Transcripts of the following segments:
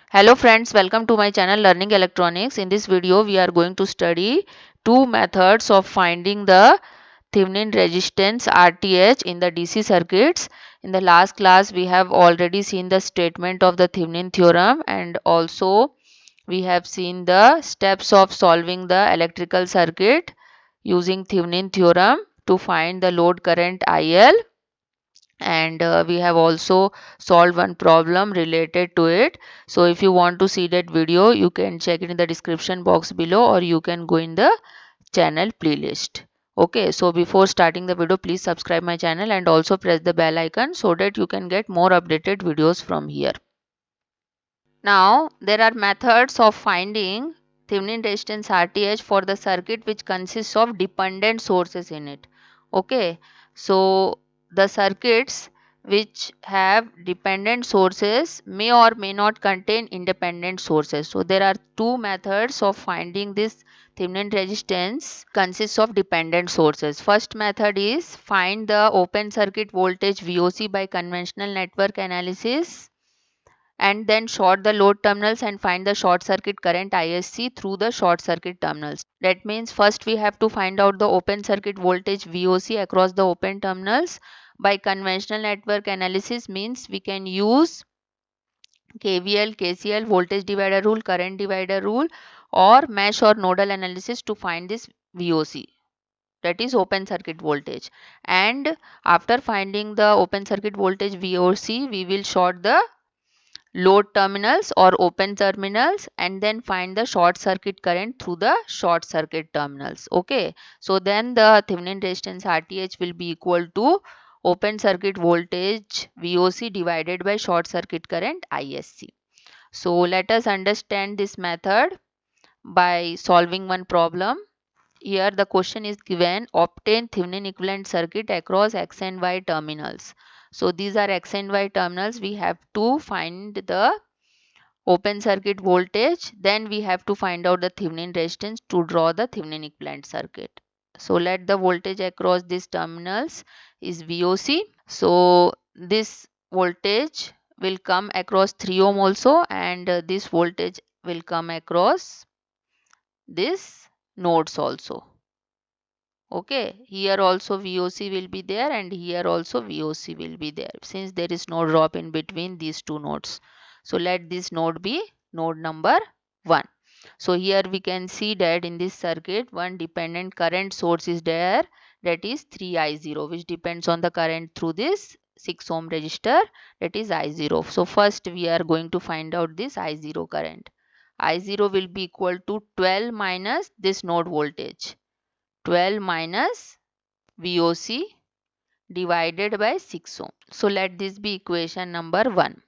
Hello friends, welcome to my channel Learning Electronics. In this video, we are going to study two methods of finding the Thevenin resistance RTH in the DC circuits. In the last class, we have already seen the statement of the Thevenin theorem, and also we have seen the steps of solving the electrical circuit using Thevenin theorem to find the load current IL, and we have also solved one problem related to it. So if you want to see that video, you can check it in the description box below, or you can go in the channel playlist. Okay, so before starting the video, please subscribe my channel and also press the bell icon so that you can get more updated videos from here. Now there are methods of finding Thevenin resistance RTH for the circuit which consists of dependent sources in it. Okay, so the circuits which have dependent sources may or may not contain independent sources. So there are two methods of finding this Thevenin resistance consists of dependent sources. First method is find the open circuit voltage VOC by conventional network analysis, and then short the load terminals and find the short circuit current ISC through the short circuit terminals. That means first we have to find out the open circuit voltage VOC across the open terminals. By conventional network analysis means we can use KVL, KCL, voltage divider rule, current divider rule, or mesh or nodal analysis to find this VOC, that is open circuit voltage. And after finding the open circuit voltage VOC, we will short the load terminals or open terminals and then find the short circuit current through the short circuit terminals. Okay, so then the Thevenin resistance RTH will be equal to open circuit voltage VOC divided by short circuit current ISC. So let us understand this method by solving one problem. Here the question is given: obtain Thevenin equivalent circuit across X and Y terminals. So these are X and Y terminals. We have to find the open circuit voltage, then we have to find out the Thevenin resistance to draw the Thevenin equivalent circuit. So let the voltage across these terminals is VOC. So this voltage will come across 3 ohm also, and this voltage will come across this nodes also. Okay, here also VOC will be there and here also VOC will be there, since there is no drop in between these two nodes. So let this node be node number 1. So here we can see that in this circuit one dependent current source is there, that is 3I0, which depends on the current through this 6 ohm resistor, that is I0. So first we are going to find out this I0 current. I0 will be equal to 12 minus this node voltage. 12 minus VOC divided by 6 ohm. So let this be equation number 1.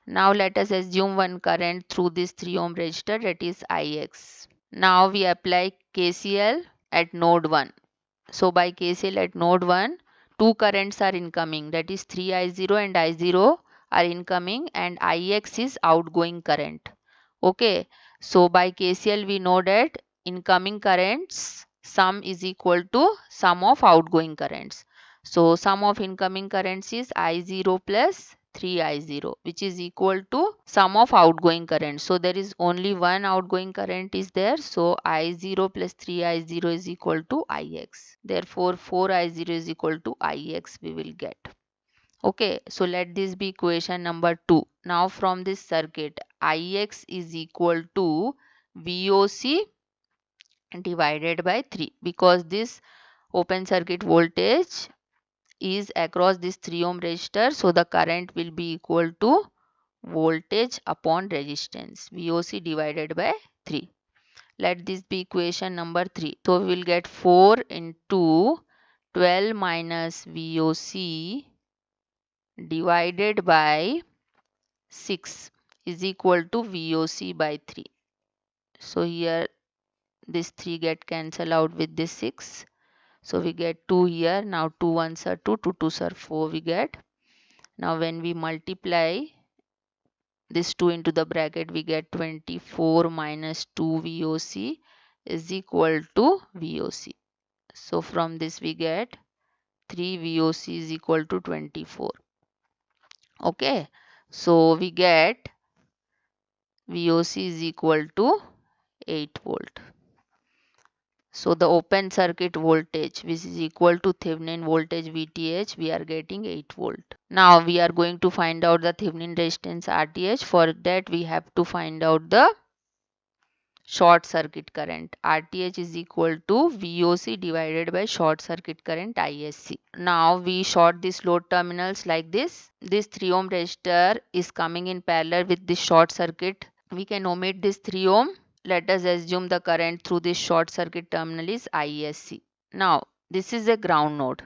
Now let us assume one current through this 3 ohm resistor, that is Ix. Now we apply KCL at node 1. So by KCL at node 1, two currents are incoming, that is 3I0 and I0 are incoming, and Ix is outgoing current. Okay, so by KCL we know that incoming currents sum is equal to sum of outgoing currents. So sum of incoming currents is I0 plus 3I0, which is equal to sum of outgoing current. So there is only one outgoing current is there. So I0 plus 3I0 is equal to Ix. Therefore 4I0 is equal to Ix we will get. Okay, so let this be equation number 2. Now from this circuit, Ix is equal to VOC divided by 3, because this open circuit voltage is across this 3 ohm resistor. So the current will be equal to voltage upon resistance, VOC divided by 3. Let this be equation number 3. So we will get 4 into 12 minus VOC divided by 6 is equal to VOC by 3. So here this 3 get cancelled out with this 6. So we get 2 here. Now 2 ones are 2, 2 twos are 4 we get. Now when we multiply this 2 into the bracket, we get 24 minus 2 VOC is equal to VOC. So from this we get 3 VOC is equal to 24. Okay. So we get VOC is equal to 8 volt. So the open circuit voltage, which is equal to Thevenin voltage VTH, we are getting 8 volt. Now we are going to find out the Thevenin resistance RTH. For that we have to find out the short circuit current. RTH is equal to VOC divided by short circuit current ISC. Now we short this load terminals like this. This 3 ohm resistor is coming in parallel with this short circuit. We can omit this 3 ohm. Let us assume the current through this short circuit terminal is ISC. Now this is a ground node.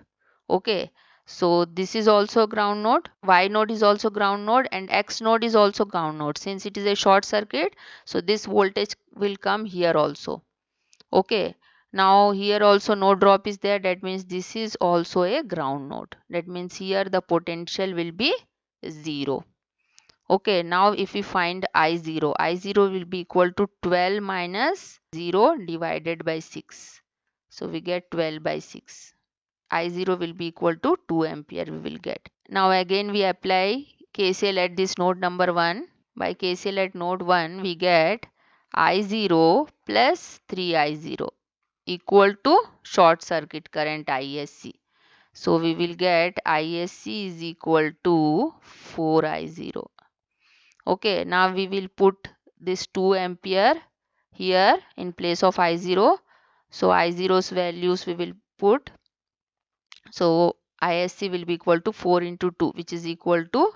Okay. So this is also ground node, Y node is also ground node, and X node is also ground node. Since it is a short circuit, so this voltage will come here also. Okay. Now here also no drop is there. That means this is also a ground node. That means here the potential will be 0. Okay. Now if we find I0, I0 will be equal to 12 minus 0 divided by 6. So we get 12 by 6. I0 will be equal to 2 ampere we will get. Now again we apply KCL at this node number 1. By KCL at node 1 we get I0 plus 3I0 equal to short circuit current ISC. So we will get ISC is equal to 4I0. Okay, now we will put this 2 ampere here in place of I0. So I0's values we will put. So ISC will be equal to 4 into 2, which is equal to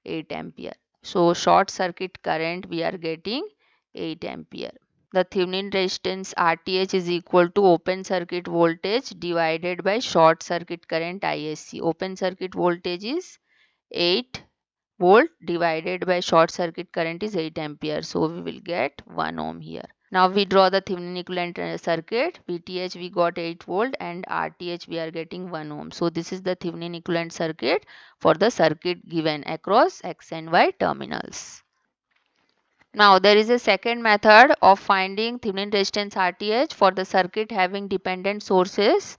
8 ampere. So short circuit current we are getting 8 ampere. The Thevenin resistance RTH is equal to open circuit voltage divided by short circuit current ISC. Open circuit voltage is 8 volt divided by short circuit current is 8 ampere. So we will get 1 ohm here. Now we draw the Thevenin equivalent circuit. VTH we got 8 volt and RTH we are getting 1 ohm. So this is the Thevenin equivalent circuit for the circuit given across X and Y terminals. Now there is a second method of finding Thevenin resistance RTH for the circuit having dependent sources.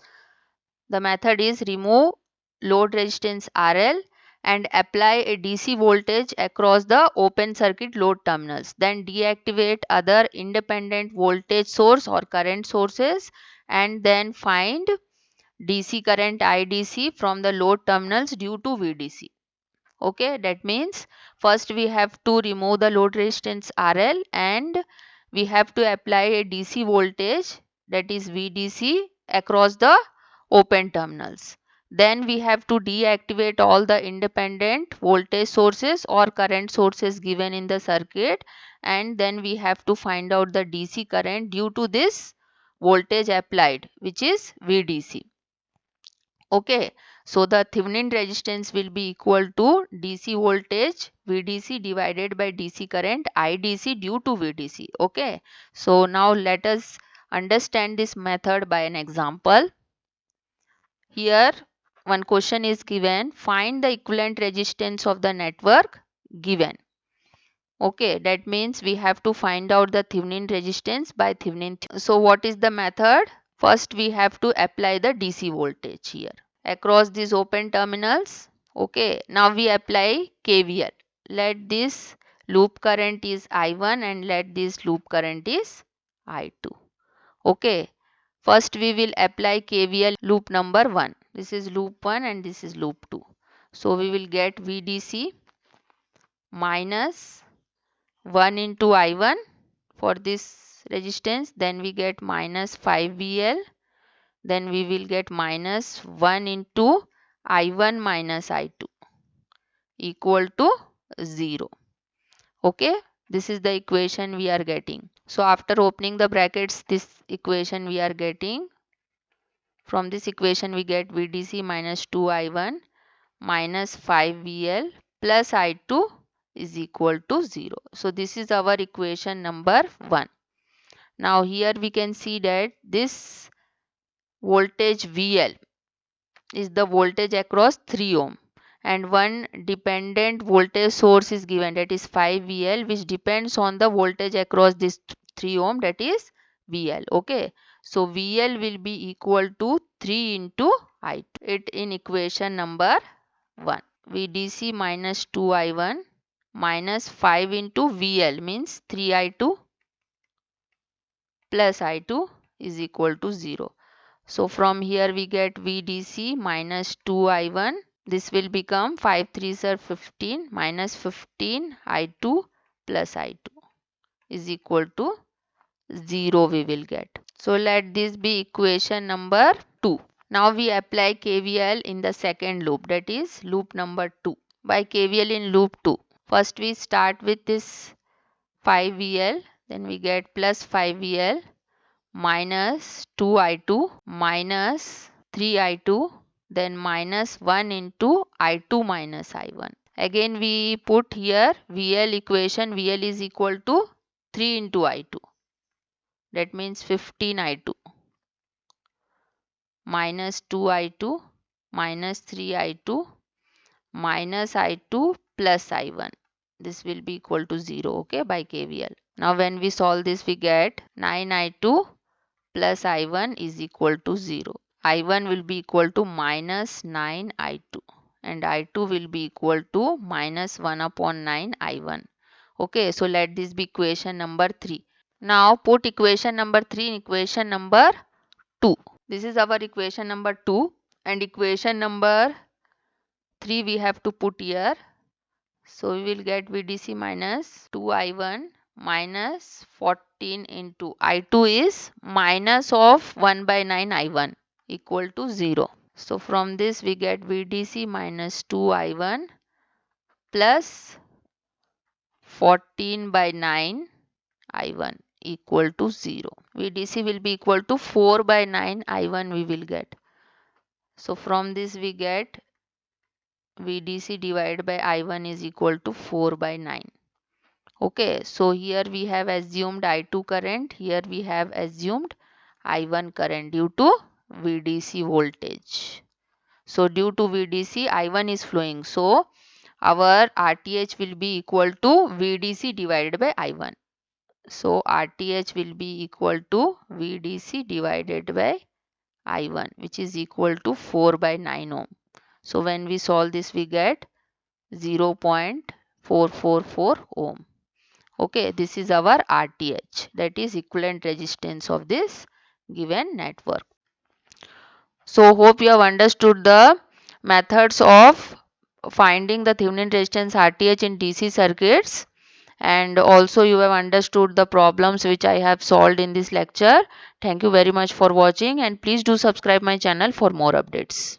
The method is remove load resistance RL and apply a DC voltage across the open circuit load terminals. Then deactivate other independent voltage source or current sources and then find DC current IDC from the load terminals due to VDC. Okay, that means first we have to remove the load resistance RL and we have to apply a DC voltage, that is VDC, across the open terminals. Then we have to deactivate all the independent voltage sources or current sources given in the circuit, and then we have to find out the DC current due to this voltage applied, which is VDC. Okay, so the Thevenin resistance will be equal to DC voltage VDC divided by DC current IDC due to VDC. Okay, so now let us understand this method by an example. Here one question is given, find the equivalent resistance of the network given. Okay, that means we have to find out the Thevenin resistance by Thevenin. So what is the method? First we have to apply the DC voltage here across these open terminals. Okay, now we apply KVL. Let this loop current is I1 and let this loop current is I2. Okay, first we will apply KVL loop number 1. This is loop 1 and this is loop 2. So we will get VDC minus 1 into I1 for this resistance. Then we get minus 5VL. Then we will get minus 1 into I1 minus I2 equal to 0. Okay, this is the equation we are getting. So after opening the brackets, this equation we are getting. From this equation we get VDC minus 2I1 minus 5VL plus I2 is equal to 0. So this is our equation number 1. Now here we can see that this voltage VL is the voltage across 3 ohm and one dependent voltage source is given, that is 5VL, which depends on the voltage across this 3 ohm, that is VL. Okay, so VL will be equal to 3 into I2. It in equation number 1. VDC minus 2I1 minus 5 into VL means 3I2 plus I2 is equal to 0. So from here we get VDC minus 2I1. This will become 5 3s are 15 minus 15 I2 plus I2 is equal to 0 we will get. So let this be equation number 2. Now we apply KVL in the second loop, that is loop number 2. By KVL in loop 2, first we start with this 5VL, then we get plus 5VL minus 2I2 minus 3I2, then minus 1 into I2 minus I1. Again we put here VL equation, VL is equal to 3 into I2. That means 15I2 minus 2I2 minus 3I2 minus I2 plus I1. This will be equal to 0, okay, by KVL. Now when we solve this we get 9I2 plus I1 is equal to 0. I1 will be equal to minus 9I2 and I2 will be equal to minus 1 upon 9 I1. Okay, so let this be equation number 3. Now put equation number 3 in equation number 2. This is our equation number 2 and equation number 3 we have to put here. So we will get VDC minus 2I1 minus 14 into I2 is minus of 1 by 9 I1 equal to 0. So from this we get VDC minus 2I1 plus 14 by 9 I1 equal to 0. VDC will be equal to 4 by 9 I1 we will get. So from this we get VDC divided by I1 is equal to 4 by 9. Okay, so here we have assumed I2 current, here we have assumed I1 current due to VDC voltage. So due to VDC, I1 is flowing. So our RTH will be equal to VDC divided by I1. So RTH will be equal to VDC divided by I1, which is equal to 4 by 9 ohm. So when we solve this, we get 0.444 ohm. Okay, this is our RTH, that is equivalent resistance of this given network. So hope you have understood the methods of finding the Thevenin resistance RTH in DC circuits, and also you have understood the problems which I have solved in this lecture. Thank you very much for watching and please do subscribe my channel for more updates.